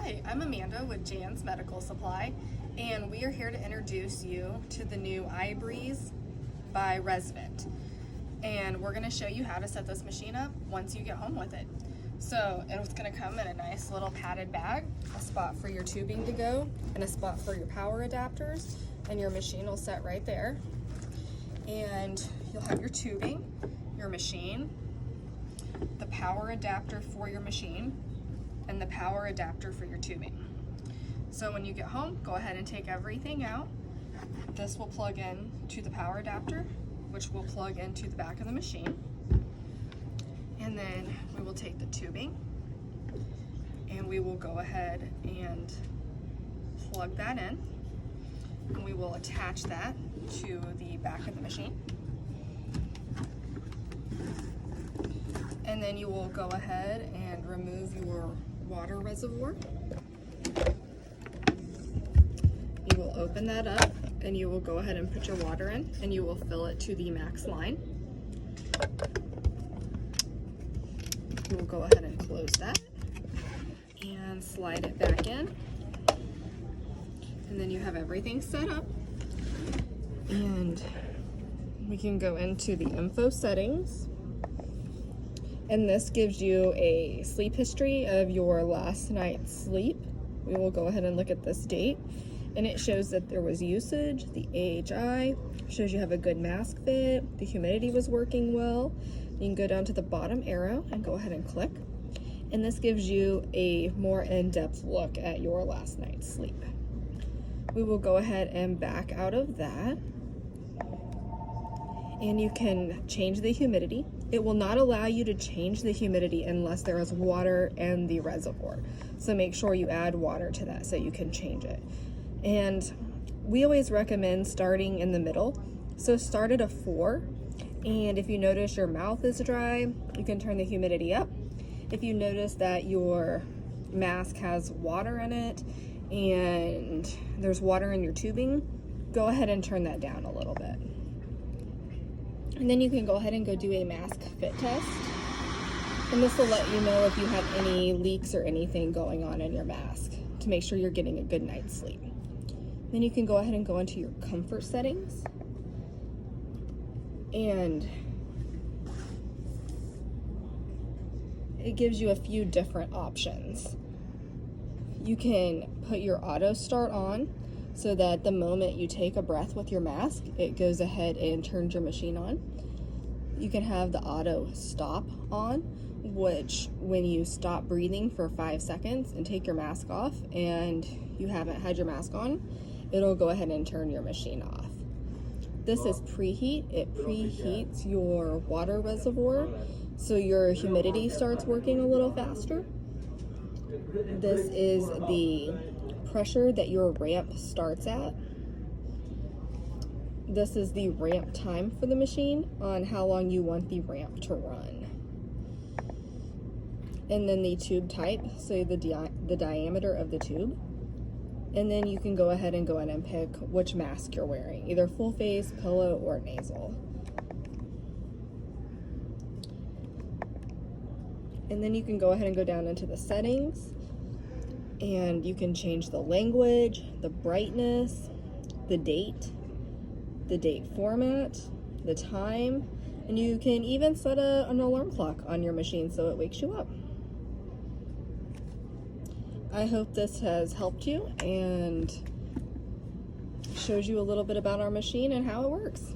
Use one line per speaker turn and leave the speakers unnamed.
Hi, I'm Amanda with Jan's Medical Supply, and we are here to introduce you to the new iBreeze by Resvent. And we're going to show you how to set this machine up once you get home with it. So it's going to come in a nice little padded bag, a spot for your tubing to go, and a spot for your power adapters, and your machine will set right there. And you'll have your tubing, your machine, the power adapter for your machine, and the power adapter for your tubing. So when you get home, go ahead and take everything out. This will plug in to the power adapter, which will plug into the back of the machine. And then we will take the tubing and we will go ahead and plug that in. And we will attach that to the back of the machine. And then you will go ahead and remove your water reservoir. You will open that up and you will go ahead and put your water in and you will fill it to the max line. You will go ahead and close that and slide it back in. And then you have everything set up. And we can go into the info settings. And this gives you a sleep history of your last night's sleep. We will go ahead and look at this date. And it shows that there was usage, the AHI, shows you have a good mask fit, the humidity was working well. You can go down to the bottom arrow and go ahead and click. And this gives you a more in-depth look at your last night's sleep. We will go ahead and back out of that. And you can change the humidity. It will not allow you to change the humidity unless there is water in the reservoir. So make sure you add water to that so you can change it. And we always recommend starting in the middle. So start at a 4. And if you notice your mouth is dry, you can turn the humidity up. If you notice that your mask has water in it and there's water in your tubing, go ahead and turn that down a little bit. And then you can go ahead and go do a mask fit test. And this will let you know if you have any leaks or anything going on in your mask to make sure you're getting a good night's sleep. Then you can go ahead and go into your comfort settings. And it gives you a few different options. You can put your auto start on so that the moment you take a breath with your mask, it goes ahead and turns your machine on. You can have the auto stop on, which when you stop breathing for 5 seconds and take your mask off and you haven't had your mask on, it'll go ahead and turn your machine off. This is preheat. It preheats your water reservoir so your humidity starts working a little faster. This is the pressure that your ramp starts at. This is the ramp time for the machine on how long you want the ramp to run. And then the tube type, so the diameter of the tube. And then you can go ahead and pick which mask you're wearing, either full face, pillow, or nasal. And then you can go ahead and go down into the settings and you can change the language, the brightness, the date format, the time, and you can even set an alarm clock on your machine so it wakes you up. I hope this has helped you and shows you a little bit about our machine and how it works.